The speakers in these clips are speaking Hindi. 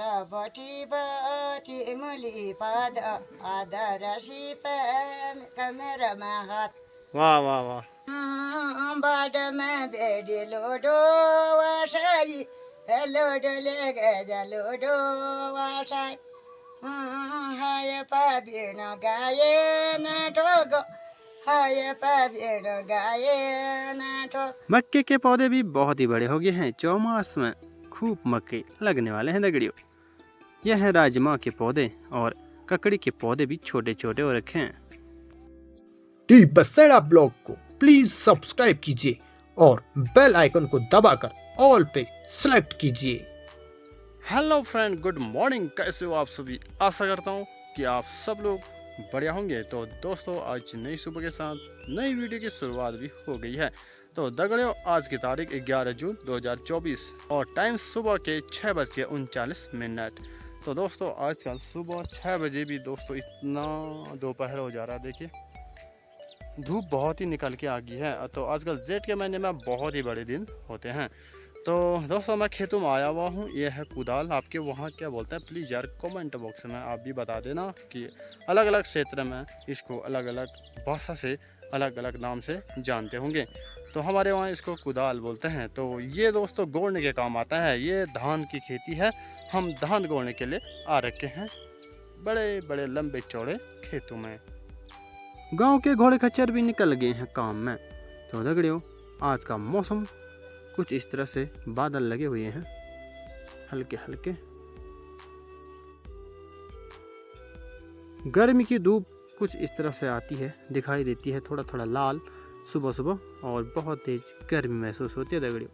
सबटी बटी मुली पाद आदरशी पैम कमर में हाथ। वाह वाह वाह। बाट में बेडी लोडो वाशाई लोडो ले गया लोडो वाशाई हाय पाबीन गाये न ठोगो हाय पाबीन गाये न ठोगो। मक्के के पौधे भी बहुत ही बड़े हो गए हैं। चौमास में खूब मक्के लगने वाले हैं दगड़ियों। यह है राजमा के पौधे और ककड़ी के पौधे भी छोटे छोटे हो रखे हैं। टी बसेड़ा ब्लॉग को प्लीज सब्सक्राइब कीजिए और बेल आइकन को दबाकर ऑल पे सेलेक्ट कीजिए। Hello friend, good morning. कैसे हो आप सभी? आशा करता हूँ कि आप सब लोग बढ़िया होंगे। तो दोस्तों, आज नई सुबह के साथ नई वीडियो की शुरुआत भी हो गई है। तो दगड़ियों, आज की तारीख 11 जून 2024 और टाइम सुबह के 6:39। तो दोस्तों, आजकल सुबह 6 बजे भी दोस्तों इतना दोपहर हो जा रहा है। देखिए, धूप बहुत ही निकल के आ गई है। तो आजकल जेठ के महीने में बहुत ही बड़े दिन होते हैं। तो दोस्तों, मैं खेतों में आया हुआ हूँ। ये है कुदाल। आपके वहाँ क्या बोलते हैं प्लीज़ यार कमेंट बॉक्स में आप भी बता देना कि अलग अलग क्षेत्र में इसको अलग अलग भाषा से अलग अलग नाम से जानते होंगे। तो हमारे वहाँ इसको कुदाल बोलते हैं। तो ये दोस्तों गोड़ने के काम आता है। ये धान की खेती है। हम धान गोड़ने के लिए आ रखे हैं बड़े बड़े लंबे चौड़े खेतों में। गांव के घोड़े खच्चर भी निकल गए हैं काम में। तो दगड़ियों, आज का मौसम कुछ इस तरह से बादल लगे हुए हैं हल्के हल्के। गर्मी की धूप कुछ इस तरह से आती है, दिखाई देती है थोड़ा थोड़ा लाल सुबह सुबह, और बहुत तेज गर्मी महसूस होती है दगड़ियों।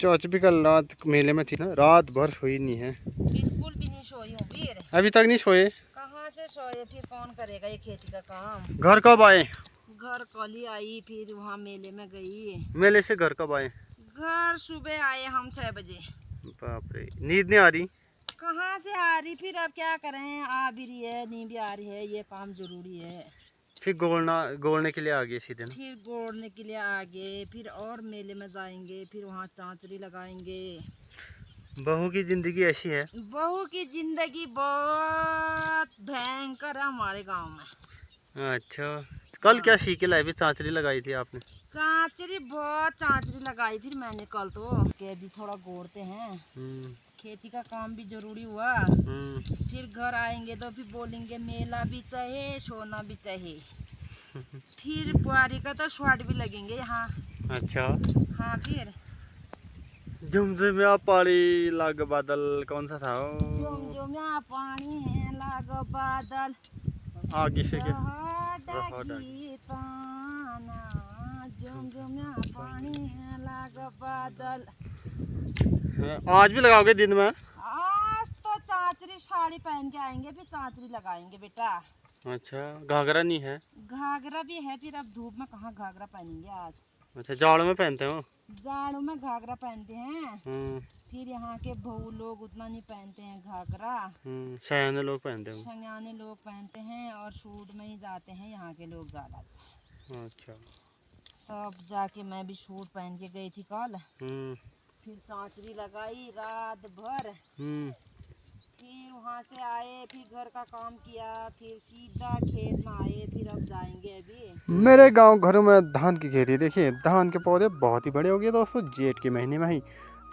चौच भी कल रात मेले में थी ना, रात भर सोई नहीं है। बिल्कुल भी नहीं सोई हूँ वीर। अभी तक नहीं सोए? कहाँ से सोए, फिर कौन करेगा ये खेती का काम। घर कब आए? घर कल ही आई, फिर वहाँ मेले में गई। मेले से घर कब आए? घर सुबह आए हम 6 बजे। बाप रे, नींद नहीं आ रही? कहाँ से आ रही, फिर अब क्या करें, आ भी रही है नींद भी आ रही है, ये काम जरूरी है। फिर गोड़ने के लिए आ गए सीधे ना? फिर गोड़ने के लिए आगे, फिर और मेले में जाएंगे, फिर वहाँ चांचरी लगाएंगे। बहू की जिंदगी ऐसी है। बहू की जिंदगी बहुत भयंकर है हमारे गांव में। अच्छा, कल क्या सीख के लाए? भी चांचरी लगाई थी आपने? चांचरी, बहुत चांचरी लगाई फिर मैंने कल। तो के भी थोड़ा गोड़ते हैं, खेती का काम भी जरूरी हुआ। फिर घर आएंगे तो फिर बोलेंगे मेला भी चाहिए, सोना भी चाहिए। फिर बुआरी का तो शॉर्ट भी लगेंगे यहाँ। अच्छा। हाँ, फिर झुमझुमिया पानी लाग बादल कौन सा था? झुमझुमिया पानी है लाग बादल आगे से क्या? झुमझुमिया पानी है लाग बादल। आज भी लगाओगे दिन में? आज तो चांचरी साड़ी पहन के आएंगे, फिर चांचरी लगाएंगे बेटा। अच्छा, घाघरा नहीं है? घाघरा भी है, फिर अब धूप में कहाँ घाघरा पहनेंगे आज। अच्छा, जाड़ों में पहनते हो? जाड़ों में घाघरा पहनते हैं। फिर यहाँ के बहू लोग उतना नहीं पहनते हैं घाघरा। सयाने लोग पहनते हैं। सयाने लोग पहनते हैं और सूट में ही जाते हैं यहाँ के लोग ज्यादा। अच्छा, तब जाके मैं भी सूट पहन के गई थी कल। फिर चांचरी लगाई रात भर। फिर वहाँ से आए, फिर घर का काम किया, फिर सीधा खेत में आए, फिर अब जाएंगे अभी। मेरे गांव घरों में धान की खेती। देखिए, धान के पौधे बहुत ही बड़े हो गए दोस्तों जेठ के महीने में ही।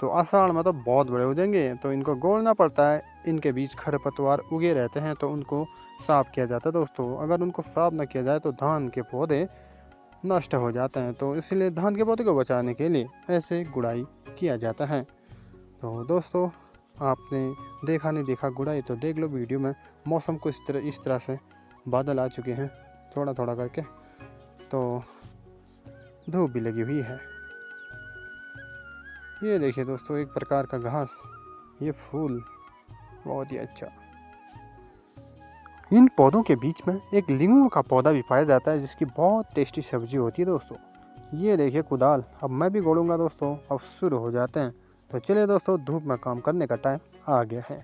तो आषाढ़ में तो बहुत बड़े हो जाएंगे। तो इनको गोड़ना पड़ता है। इनके बीच खरपतवार उगे रहते हैं, तो उनको साफ किया जाता है दोस्तों। अगर उनको साफ न किया जाए तो धान के पौधे नष्ट हो जाते हैं। तो इसलिए धान के पौधे को बचाने के लिए ऐसे गुड़ाई किया जाता है। तो दोस्तों, आपने देखा नहीं देखा गुड़ाई, तो देख लो वीडियो में। मौसम को इस तरह से बादल आ चुके हैं थोड़ा थोड़ा करके। तो धूप भी लगी हुई है। ये देखिए दोस्तों, एक प्रकार का घास, ये फूल बहुत ही अच्छा। इन पौधों के बीच में एक लीमू का पौधा भी पाया जाता है, जिसकी बहुत टेस्टी सब्जी होती है दोस्तों। ये देखिए कुदाल, अब मैं भी गोड़ूंगा दोस्तों। अब शुरू हो जाते हैं। तो चलिए दोस्तों, धूप में काम करने का टाइम आ गया है।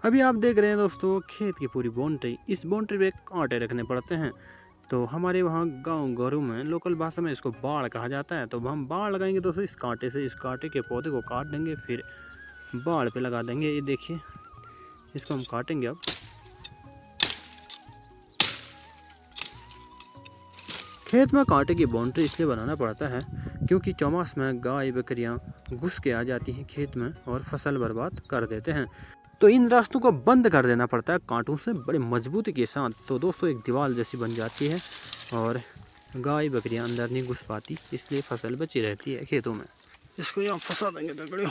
अभी आप देख रहे हैं दोस्तों खेत की पूरी बाउंड्री। इस बाउंड्री पे कांटे रखने पड़ते हैं। तो हमारे वहाँ गांव घरों में लोकल भाषा में इसको बाड़ कहा जाता है। तो हम बाड़ लगाएंगे दोस्तों इस कांटे से। इस कांटे के पौधे को काट देंगे, फिर बाड़ पे लगा देंगे। ये देखिए, इसको हम काटेंगे अब। खेत में कांटे की बाउंड्री इसलिए बनाना पड़ता है क्योंकि चौमास में गाय बकरियां घुस के आ जाती हैं खेत में और फसल बर्बाद कर देते हैं। तो इन रास्तों को बंद कर देना पड़ता है कांटों से बड़े मजबूती के साथ। तो दोस्तों एक दीवार जैसी बन जाती है और गाय बकरियां अंदर नहीं घुस पाती, इसलिए फसल बची रहती है खेतों में। इसको यहाँ फंसा देंगे दगड़ियों।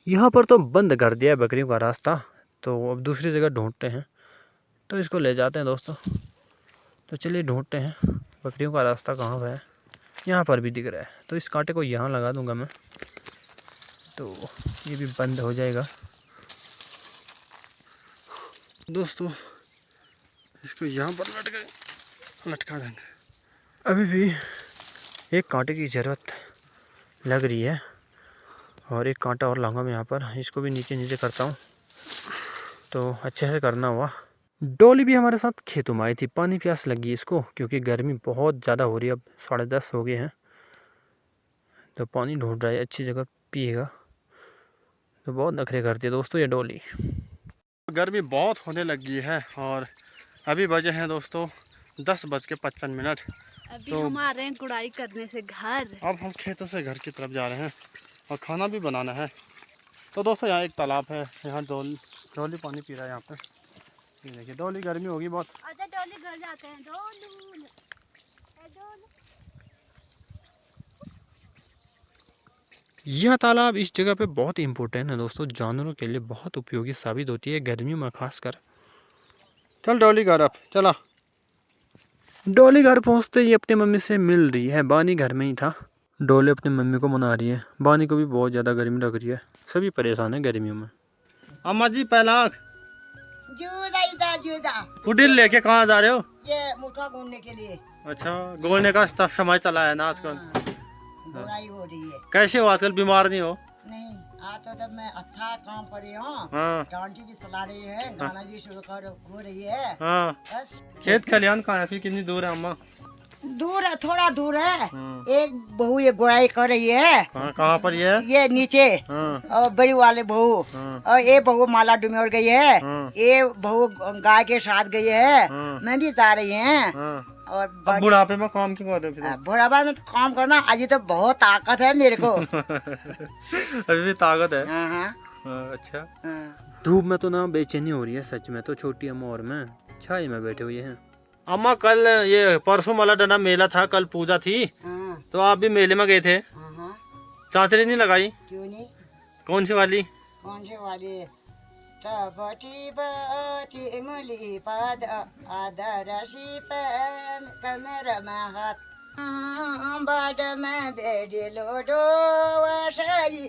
यहाँ पर तो बंद कर दिया है बकरियों का रास्ता। तो अब दूसरी जगह ढूंढते हैं। तो इसको ले जाते हैं दोस्तों। तो चलिए ढूंढते हैं बकरियों का रास्ता कहाँ है। यहाँ पर भी दिख रहा है। तो इस कांटे को यहाँ लगा दूंगा मैं, तो ये भी बंद हो जाएगा। दोस्तों इसको यहाँ पर लटका देंगे। अभी भी एक कांटे की ज़रूरत लग रही है और एक कांटा और लाऊंगा मैं यहाँ पर। इसको भी नीचे नीचे करता हूँ तो अच्छे से करना हुआ। डॉली भी हमारे साथ खेतों में आई थी। पानी प्यास लगी इसको क्योंकि गर्मी बहुत ज़्यादा हो रही है। अब 10:30 हो गए हैं तो पानी ढूंढ रहा है, अच्छी जगह पिएगा। तो बहुत नखरे करती है दोस्तों ये डॉली। गर्मी बहुत होने लगी है और अभी बजे हैं दोस्तों 10:55। अभी तो हम आ रहे हैं गुड़ाई करने से घर। अब हम खेतों से घर की तरफ जा रहे हैं और खाना भी बनाना है। तो दोस्तों यहाँ एक तालाब है, यहाँ डॉली पानी पी रहा है यहाँ पे। ये देखिए डॉली, गर्मी होगी बहुत। अच्छा डॉली घर जाते हैं। डोलू यह तालाब इस जगह पे बहुत ही इम्पोर्टेंट है दोस्तों, जानवरों के लिए बहुत उपयोगी साबित होती है गर्मियों में खासकर। चल डॉली घर, अब चला। डॉली घर पहुंचते ही अपनी मम्मी से मिल रही है। बानी घर में ही था। डॉली अपनी मम्मी को मना रही है। बानी को भी बहुत ज़्यादा गर्मी लग रही है। सभी परेशान है गर्मियों में। अम्मा जी पहला पुडिल लेके कहाँ जा रहे हो? ये मुठा घूमने के लिए। अच्छा, गोलने का समय चला है ना आजकल। बुराई हो रही है। कैसे हो आजकल, बीमार नहीं हो? नहीं, आज तो जब मैं अच्छा काम कर रही हूँ। हाँ। डांटी भी चला रही है, गाना भी शुरू हो रही है। हाँ। बस खेत खलियान कहाँ है, फिर कितनी दूर है अम्मा? दूर है, थोड़ा दूर है। एक बहू ये गुड़ाई कर रही है। कहाँ पर ये नीचे। और बड़ी वाले बहू। और ये बहू माला डुमोर गई है। ये बहू गाय के साथ गई है। मैं भी जा रही है। और बुढ़ापे में काम क्यों करते फिर? बुढ़ापा में काम करना, आज तो बहुत ताकत है मेरे को। अभी भी ताकत है। अच्छा। धूप में तो ना बेचैनी हो रही है सच में। तो छोटी अम्मा और मैं छाई में बैठे हुए हैं। अम्मा कल ये परसों माला डंडा मेला था, कल पूजा थी। तो आप भी मेले में गए थे। चांचरी नहीं लगाई? क्यों नहीं? कौन सी वाली? कौन सी वाली? टपटी बटी इमली पाद आदरसी पेन कमर में हाथ बाड में बेडी लोडो वाशाई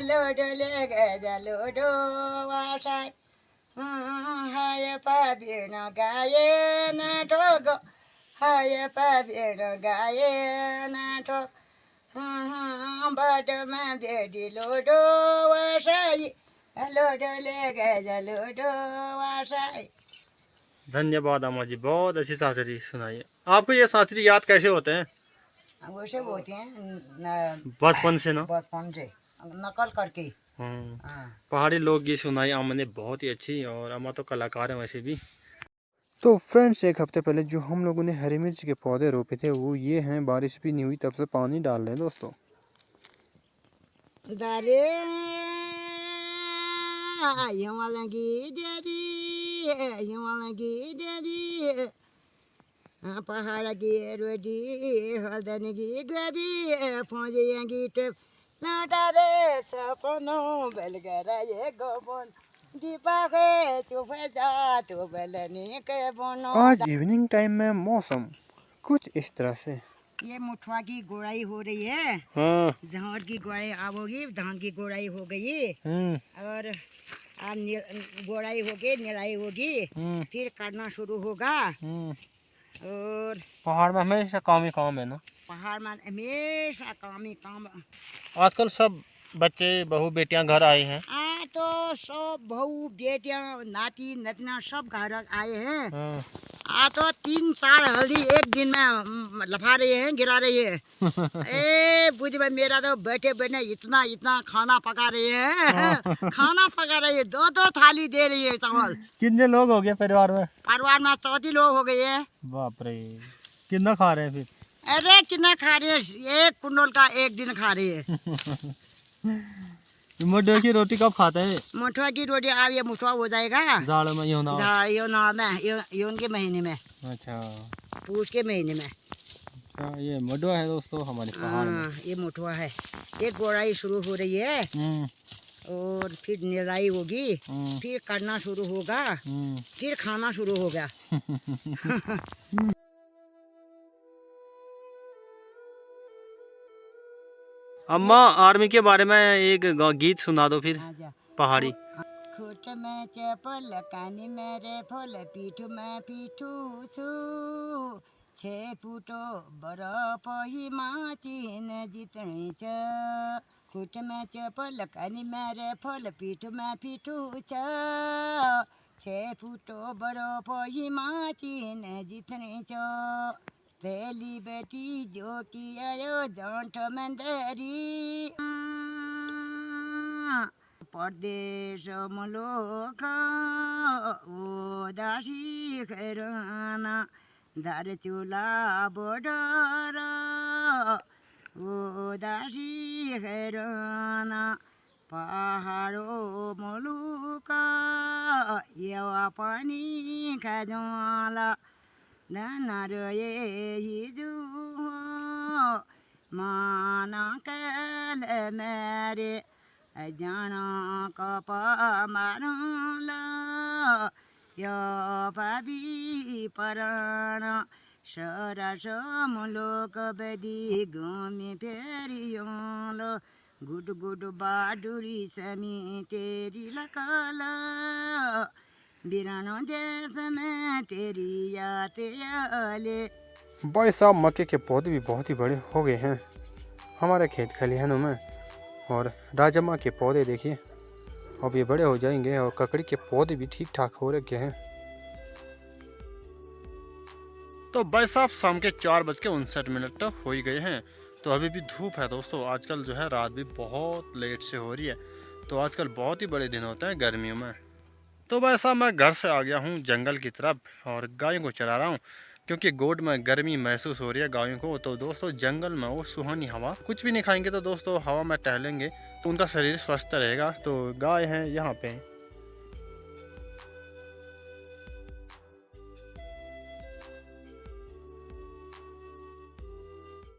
लोडो ले गए लोडो वाशाई हाय पाबिन गाये न ठोगो हाय पाबिन गाये न ठोग बाड में बेडी लोडो वाशाई लोडो ले गए लोडो वाशाई। धन्यवाद अम्मा जी, बहुत अच्छी सांचरी सुनाई। आपको ये सांचरी याद कैसे होते हैं? वो से होते हैं बचपन से ना? बचपन से नकल करके। पहाड़ी लोकगीत सुनाई अम्मा ने, बहुत ही अच्छी। और अम्मा तो कलाकार है वैसे भी। तो फ्रेंड्स एक हफ्ते पहले जो हम लोगों ने हरी मिर्च के पौधे रोपे थे वो ये हैं। बारिश भी नहीं हुई तब से पानी डाल रहे हैं दोस्तों। दारे हिमालय देवी पहाड़ की रोटी हल्दन की गरी फौजियाँ की टेप लाटा रे सपनों बलगरा ये गोबन दीपा के तू जा तू बलनी के बोनो। आज इवनिंग टाइम में मौसम कुछ इस तरह से। ये मुठवा की गुड़ाई हो रही है। धान की गुड़ाई अब होगी। धान की गुड़ाई हो गई और अब गुड़ाई होगी, निराई होगी, फिर करना शुरू होगा। और पहाड़ में हमेशा काम ही काम है ना। पहाड़ में हमेशा काम ही काम। आजकल सब बच्चे बहू बेटियां घर आए हैं। तो सब बहू बेटियां नाती नतना सब घर आए हैं। तो 3-4 हल्दी एक दिन में लफा रहे हैं, गिरा रही है। ए बुझ भाई मेरा तो बैठे बैठे इतना इतना खाना पका रहे हैं। खाना पका रही है, 2-2 थाली दे रही है चावल। कितने लोग हो गए परिवार में? परिवार में 34 लोग हो गए हैं। बाप रे, कितना खा रहे हैं फिर? अरे कितना खा रहे हैं, 1 कुंडल का एक दिन खा रहे हैं। मडुआ की रोटी कब खाते हैं? मुठवा की रोटी अब ये मुठवा हो जाएगा जाड़ में यूं ना यून के महीने में। अच्छा, पूछ के महीने में। अच्छा, ये मडुआ है दोस्तों हमारे पहाड़ में। ये मुठवा है। एक गोड़ाई शुरू हो रही है और फिर निराई होगी, फिर करना शुरू होगा, फिर खाना शुरू होगा। अम्मा आर्मी के बारे में एक गीत सुना दो फिर, पहाड़ी। खुट में चपल कानी मेरे फल पीठ में पीठू छू 6 फुटो बरफ हिमाचीन जितनी च। खुट में चपल कानी मेरे फल पीठ में पीठू छ 6 फुटो बरफ हिमाचीन जितनी च। पहली बेटी जो की आयो जांठ मंदरी परदेश मुलोक उदासी खैराना दार चूला बॉर्डर उदासी खैराना पहाड़ों मुलुक यवा पानी खजवाला धनर ये हिजू माना कल मेरे जाना कप मारूला यो पबी पराण सरस मुलोक बदी घूमी फेरियोलो गुड गुड बाडुरी समी तेरी लकाला बिरानो देश में तेरी याद आले। भाई साहब मक्के के पौधे भी बहुत ही बड़े हो गए हैं हमारे खेत खलिहानों में। और राजमा के पौधे देखिए अब ये बड़े हो जाएंगे। और ककड़ी के पौधे भी ठीक ठाक हो रखे हैं। तो भाई साहब शाम के 4:59 तो हो ही गए हैं। तो अभी भी धूप है दोस्तों। आजकल जो है रात भी बहुत लेट से हो रही है। तो आजकल बहुत ही बड़े दिन होते हैं गर्मियों में। तो भाई साहब मैं घर से आ गया हूँ जंगल की तरफ और गायों को चरा रहा हूँ क्योंकि गोड में गर्मी महसूस हो रही है गायों को। तो दोस्तों जंगल में वो सुहानी हवा, कुछ भी नहीं खाएंगे तो दोस्तों हवा में टहलेंगे तो उनका शरीर स्वस्थ रहेगा। तो गाय हैं यहाँ पे